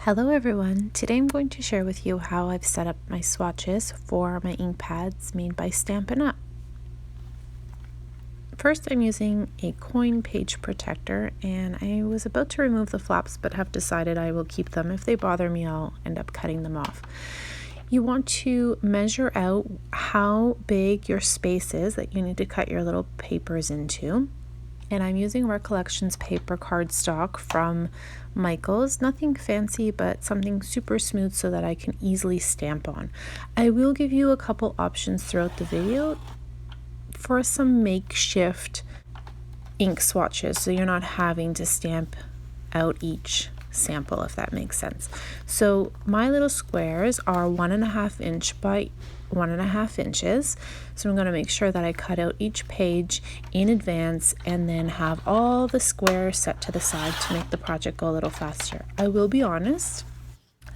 Hello everyone, today I'm going to share with you how I've set up my swatches for my ink pads made by Stampin' Up. First I'm using a coin page protector and I was about to remove the flaps but have decided I will keep them. If they bother me I'll end up cutting them off. You want to measure out how big your space is that you need to cut your little papers into. And I'm using Recollections paper cardstock from Michaels. Nothing fancy, but something super smooth so that I can easily stamp on. I will give you a couple options throughout the video for some makeshift ink swatches, so you're not having to stamp out each sample, if that makes sense. So my little squares are 1.5 inch by 1.5 inches. So I'm going to make sure that I cut out each page in advance and then have all the squares set to the side to make the project go a little faster. I will be honest,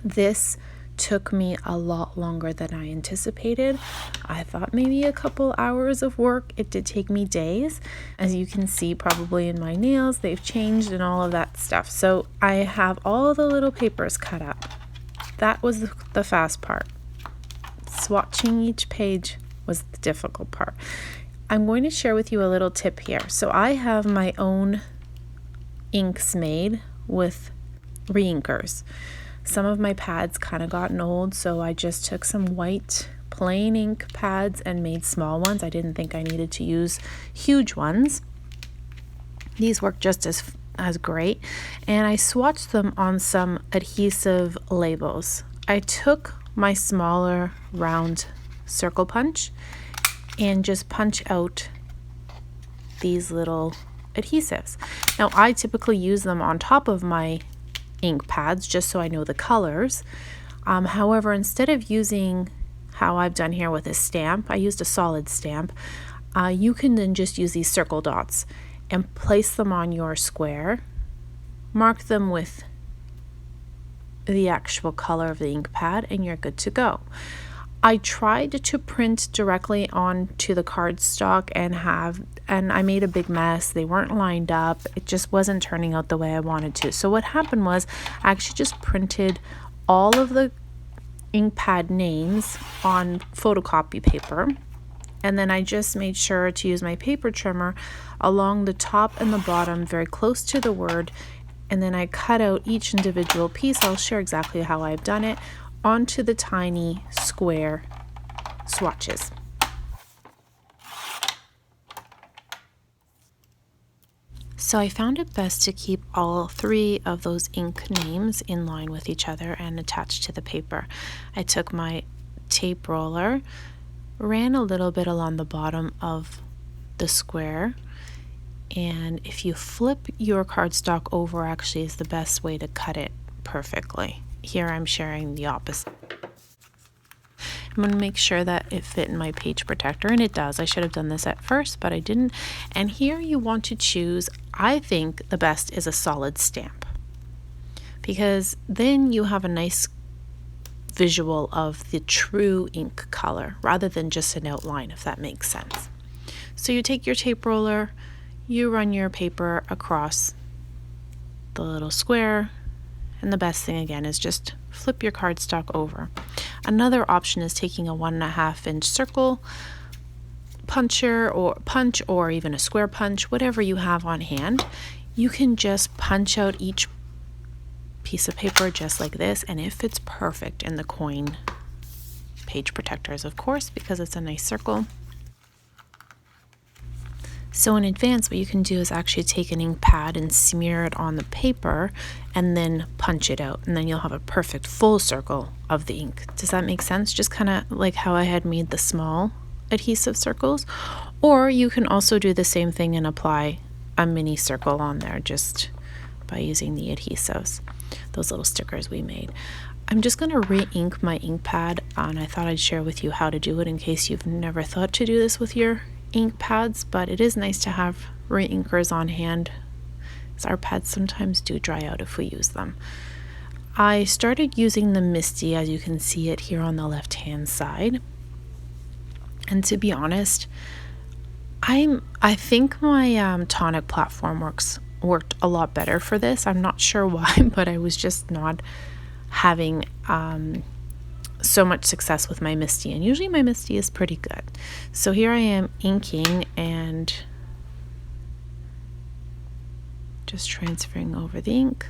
this took me a lot longer than I anticipated. I thought maybe a couple hours of work. It did take me days. As you can see probably in my nails, they've changed and all of that stuff. So I have all the little papers cut up. That was the fast part. Swatching each page was the difficult part. I'm going to share with you a little tip here. So I have my own inks made with reinkers. Some of my pads kind of gotten old, so I just took some white plain ink pads and made small ones. I didn't think I needed to use huge ones. These work just as great, and I swatched them on some adhesive labels. I took my smaller round circle punch and just punch out these little adhesives. Now I typically use them on top of my ink pads just so I know the colors. However, instead of using how I've done here with a stamp, I used a solid stamp. You can then just use these circle dots and place them on your square, mark them with the actual color of the ink pad, and you're good to go. I tried to print directly onto the cardstock and I made a big mess. They weren't lined up. It just wasn't turning out the way I wanted to. So what happened was I actually just printed all of the ink pad names on photocopy paper, and then I just made sure to use my paper trimmer along the top and the bottom very close to the word, and then I cut out each individual piece. I'll share exactly how I've done it onto the tiny square swatches. So I found it best to keep all 3 of those ink names in line with each other and attached to the paper. I took my tape roller, ran a little bit along the bottom of the square, and if you flip your cardstock over, actually is the best way to cut it perfectly. Here I'm sharing the opposite. I'm going to make sure that it fit in my page protector, and it does. I should have done this at first, but I didn't. And here you want to choose, I think the best is a solid stamp, because then you have a nice visual of the true ink color rather than just an outline, if that makes sense. So you take your tape roller, you run your paper across the little square, and the best thing again is just flip your cardstock over. Another option is taking a 1.5 inch circle puncher or punch, or even a square punch, whatever you have on hand. You can just punch out each piece of paper just like this, and it fits perfect in the coin page protectors, of course, because it's a nice circle. So in advance, what you can do is actually take an ink pad and smear it on the paper and then punch it out, and then you'll have a perfect full circle of the ink. Does that make sense? Just kind of like how I had made the small adhesive circles. Or you can also do the same thing and apply a mini circle on there just by using the adhesives, those little stickers we made. I'm just going to re-ink my ink pad, and I thought I'd share with you how to do it in case you've never thought to do this with your ink pads, but it is nice to have re-inkers on hand, as our pads sometimes do dry out if we use them. I started using the MISTI, as you can see it here on the left hand side, and to be honest, I think my TONIC platform worked a lot better for this. I'm not sure why, but I was just not having so much success with my MISTI, and usually my MISTI is pretty good. So here I am inking and just transferring over the ink.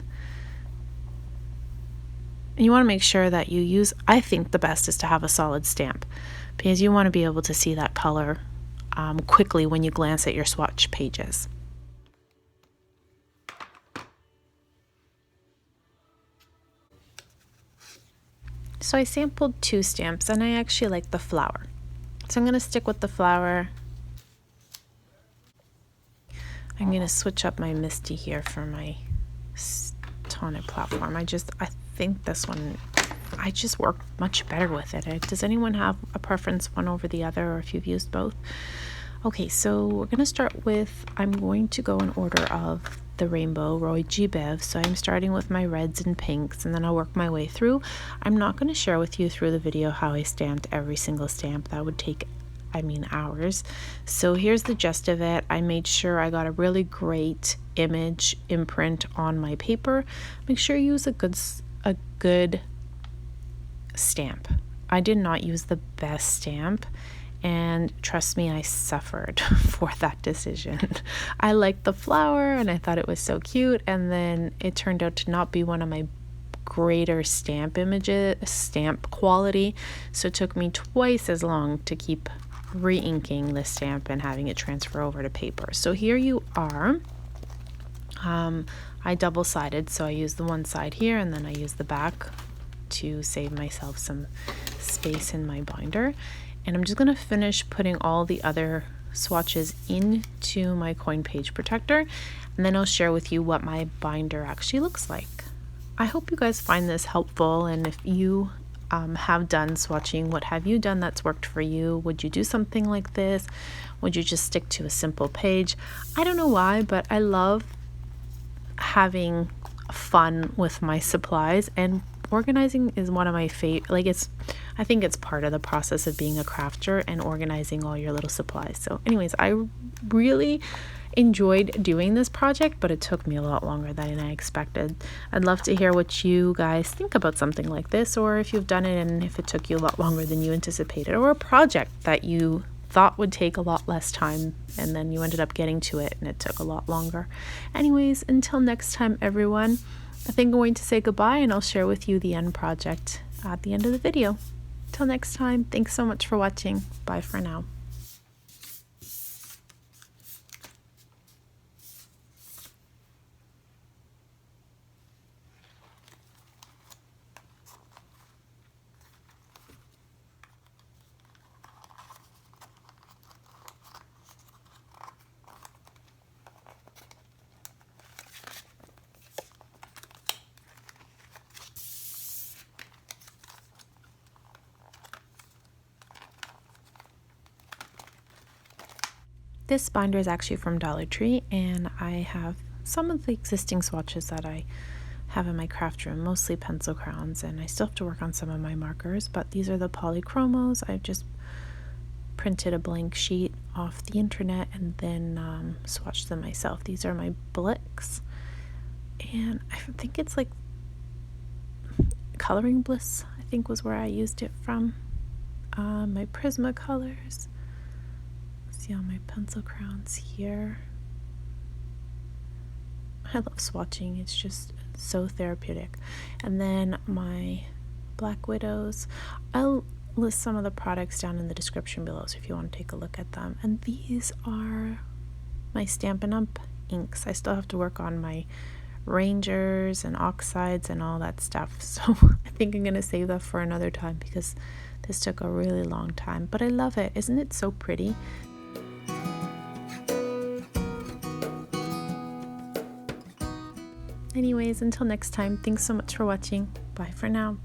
And you want to make sure that you use, I think the best is to have a solid stamp, because you want to be able to see that color quickly when you glance at your swatch pages. So I sampled 2 stamps and I actually like the flower. So I'm going to stick with the flower. I'm going to switch up my MISTI here for my TONIC platform. I think this one, I just work much better with it. Does anyone have a preference one over the other, or if you've used both? Okay, so we're going to start with, I'm going to go in order of the rainbow, Roy G. Bev. So I'm starting with my reds and pinks, and then I'll work my way through. I'm not going to share with you through the video how I stamped every single stamp. That would take, hours. So here's the gist of it. I made sure I got a really great image imprint on my paper. Make sure you use a good stamp. I did not use the best stamp, and trust me, I suffered for that decision. I liked the flower and I thought it was so cute, and then it turned out to not be one of my greater stamp quality, so it took me twice as long to keep re-inking the stamp and having it transfer over to paper. So here you are. I double-sided, so I used the one side here and then I used the back to save myself some space in my binder. And I'm just going to finish putting all the other swatches into my coin page protector, and then I'll share with you what my binder actually looks like. I hope you guys find this helpful, and if you have done swatching, what have you done that's worked for you? Would you do something like this? Would you just stick to a simple page? I don't know why, but I love having fun with my supplies, and organizing is one of my favorite, I think it's part of the process of being a crafter and organizing all your little supplies. So anyways, I really enjoyed doing this project, but it took me a lot longer than I expected. I'd love to hear what you guys think about something like this, or if you've done it and if it took you a lot longer than you anticipated, or a project that you thought would take a lot less time and then you ended up getting to it and it took a lot longer. Anyways, until next time, everyone, I think I'm going to say goodbye, and I'll share with you the end project at the end of the video. Till next time, thanks so much for watching. Bye for now. This binder is actually from Dollar Tree, and I have some of the existing swatches that I have in my craft room, mostly pencil crowns, and I still have to work on some of my markers, but these are the polychromos. I've just printed a blank sheet off the internet and then swatched them myself. These are my Blicks, and I think it's like Coloring Bliss, I think was where I used it from. My Prismacolors. See all my pencil crowns here. I love swatching, it's just so therapeutic. And then my Black Widows. I'll list some of the products down in the description below, so if you want to take a look at them. And these are my Stampin' Up inks. I still have to work on my Rangers and oxides and all that stuff, so I think I'm going to save that for another time because this took a really long time, but I love it. Isn't it so pretty? Anyways, until next time, thanks so much for watching. Bye for now.